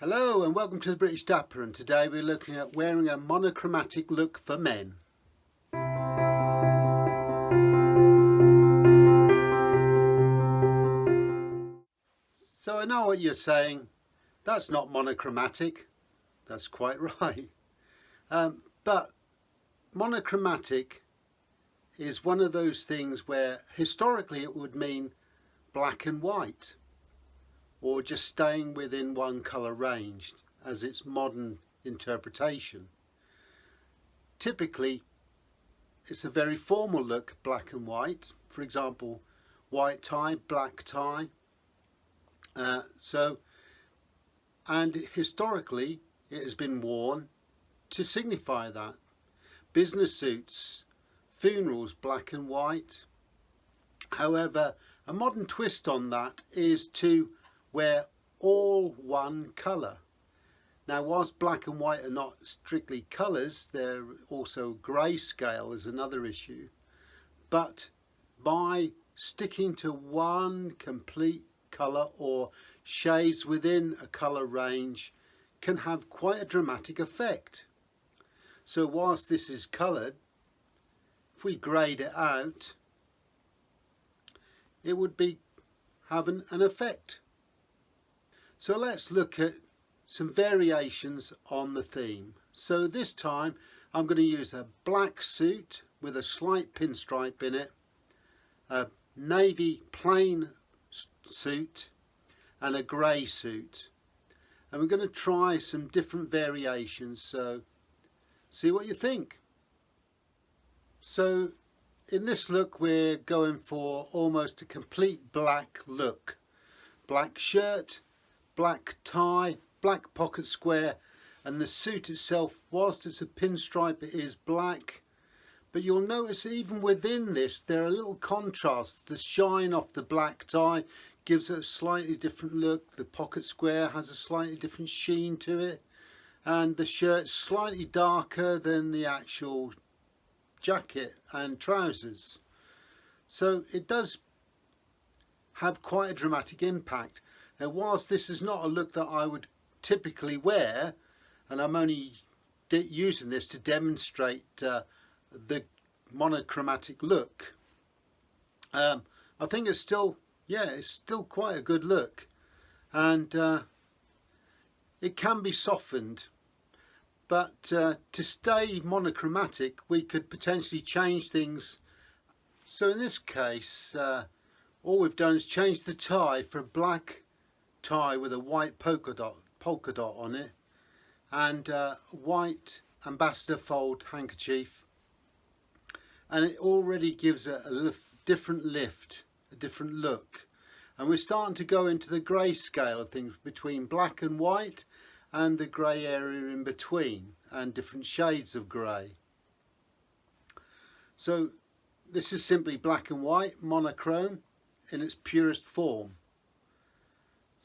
Hello and welcome to the British Dapper, and today we're looking at wearing a monochromatic look for men. So I know what you're saying, that's not monochromatic. That's quite right. But monochromatic is one of those things where historically it would mean black and white, or just staying within one colour range as its modern interpretation. Typically it's a very formal look, black and white. For example, white tie, black tie. And historically it has been worn to signify that. Business suits, funerals, black and white. However, a modern twist on that is to wear all one colour. Now, whilst black and white are not strictly colours, they're also grayscale is another issue. But by sticking to one complete colour or shades within a colour range can have quite a dramatic effect. So whilst this is coloured, if we greyed it out, it would be having an effect. So let's look at some variations on the theme. So this time I'm going to use a black suit with a slight pinstripe in it, a navy plain suit and a grey suit, and we're going to try some different variations, so see what you think. So in this look we're going for almost a complete black look. Black shirt, black tie, black pocket square, and the suit itself, whilst it's a pinstripe, it is black. But you'll notice even within this there are little contrasts. The shine off the black tie gives it a slightly different look. The pocket square has a slightly different sheen to it, and the shirt's slightly darker than the actual jacket and trousers. So it does have quite a dramatic impact. Now, whilst this is not a look that I would typically wear, and I'm only using this to demonstrate the monochromatic look, I think it's still quite a good look, and it can be softened. But to stay monochromatic, we could potentially change things. So in this case, all we've done is change the tie for a black tie with a white polka dot on it, and white ambassador fold handkerchief, and it already gives it a different lift, a different look. And we're starting to go into the grey scale of things between black and white and the grey area in between, and different shades of grey. So this is simply black and white, monochrome in its purest form.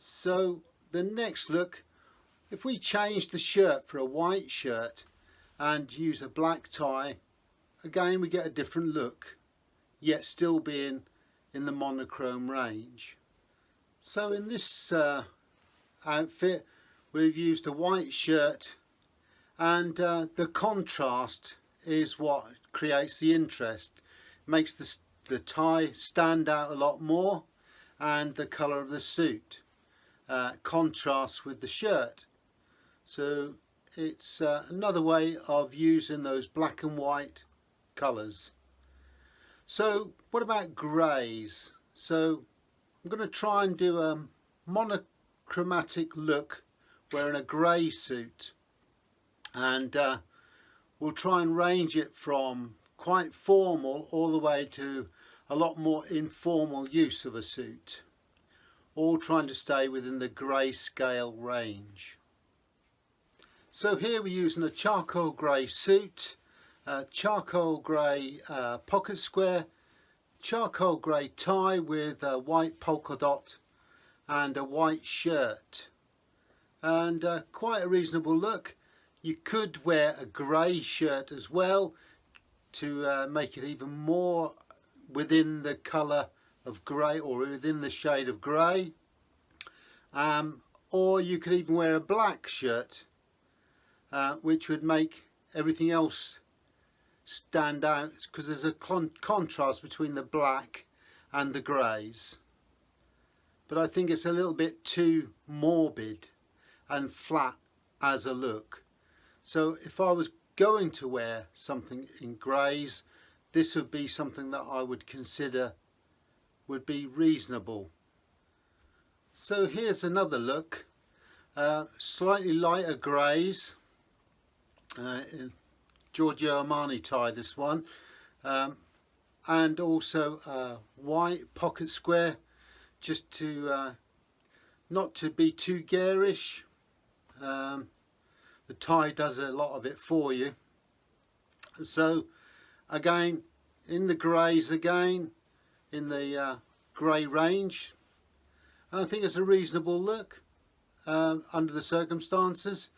So the next look, if we change the shirt for a white shirt and use a black tie, again we get a different look, yet still being in the monochrome range. So in this outfit we've used a white shirt, and the contrast is what creates the interest. It makes the tie stand out a lot more, and the colour of the suit contrasts with the shirt. So it's another way of using those black and white colours. So what about greys? So I'm going to try and do a monochromatic look wearing a grey suit, and we'll try and range it from quite formal all the way to a lot more informal use of a suit, all trying to stay within the grey scale range. So here we're using a charcoal grey suit, charcoal grey pocket square, charcoal grey tie with a white polka dot, and a white shirt, and quite a reasonable look. You could wear a grey shirt as well to make it even more within the colour of grey, or within the shade of grey. or you could even wear a black shirt, which would make everything else stand out, because there's a contrast between the black and the greys. But I think it's a little bit too morbid and flat as a look. So if I was going to wear something in greys, this would be something that I would consider would be reasonable. So here's another look, slightly lighter greys, Giorgio Armani tie this one, and also white pocket square, just to not to be too garish. The tie does a lot of it for you. So again, in the greys, again in the grey range, and I think it's a reasonable look under the circumstances.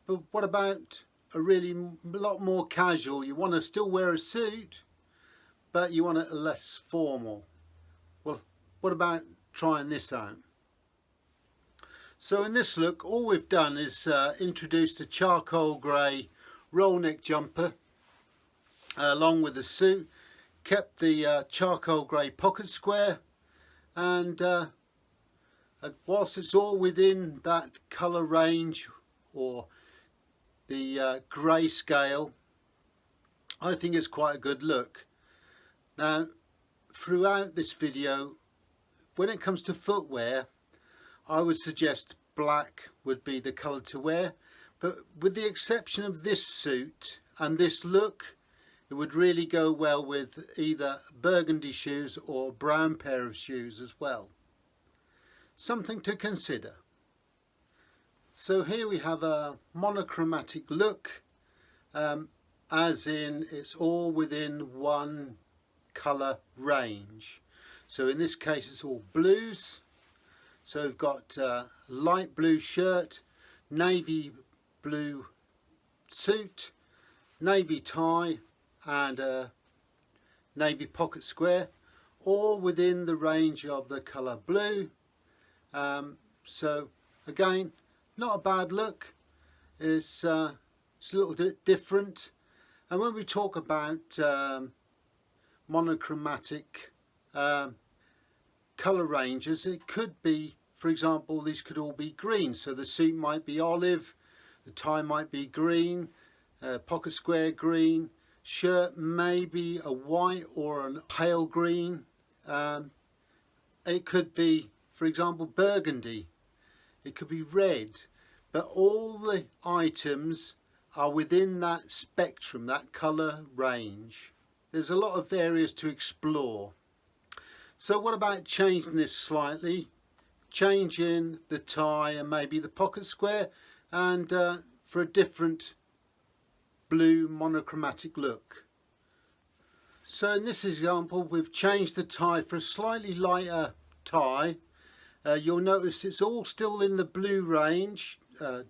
But what about a really lot more casual? You want to still wear a suit, but you want it less formal. Well, what about trying this out? So in this look, all we've done is introduced a charcoal grey roll neck jumper along with the suit, kept the charcoal grey pocket square, and whilst it's all within that colour range or the grey scale, I think it's quite a good look. Now, throughout this video, when it comes to footwear, I would suggest black would be the colour to wear, but with the exception of this suit and this look, it would really go well with either burgundy shoes or a brown pair of shoes as well. Something to consider. So here we have a monochromatic look, as in it's all within one colour range. So in this case it's all blues. So we've got light blue shirt, navy blue suit, navy tie and a navy pocket square, all within the range of the colour blue. So again, not a bad look. It's a little bit different. And when we talk about monochromatic colour ranges, it could be, for example, these could all be green. So the suit might be olive, the tie might be green, pocket square green, shirt maybe a white or a pale green. It could be, for example, burgundy. It could be red, but all the items are within that spectrum, that colour range. There's a lot of areas to explore. So what about changing this slightly, changing the tie and maybe the pocket square, and for a different blue monochromatic look. So in this example, we've changed the tie for a slightly lighter tie. You'll notice it's all still in the blue range, a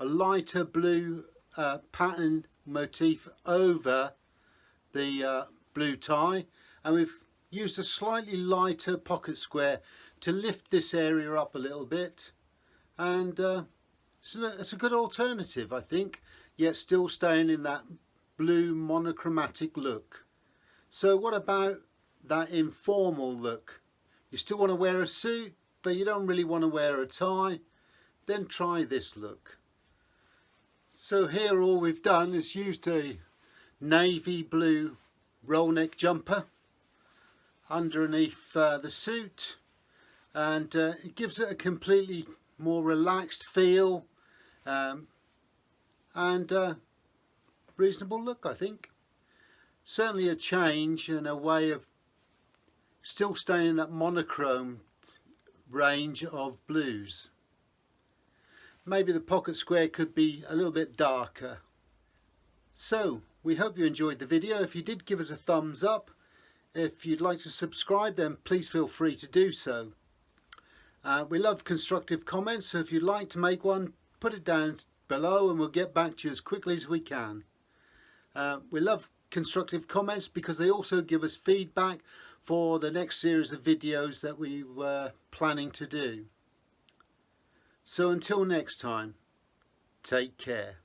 lighter blue pattern motif over the blue tie, and we've used a slightly lighter pocket square to lift this area up a little bit, and it's a good alternative, I think, yet still staying in that blue monochromatic look. So what about that informal look? You still want to wear a suit, but you don't really want to wear a tie? Then try this look. So here all we've done is used a navy blue roll neck jumper underneath the suit, and it gives it a completely more relaxed feel, and reasonable look, I think. Certainly a change and a way of still staying in that monochrome range of blues. Maybe the pocket square could be a little bit darker. So we hope you enjoyed the video. If you did, give us a thumbs up. If you'd like to subscribe, then please feel free to do so. We love constructive comments, so if you'd like to make one, put it down below and we'll get back to you as quickly as we can. We love constructive comments because they also give us feedback for the next series of videos that we were planning to do. So until next time, take care.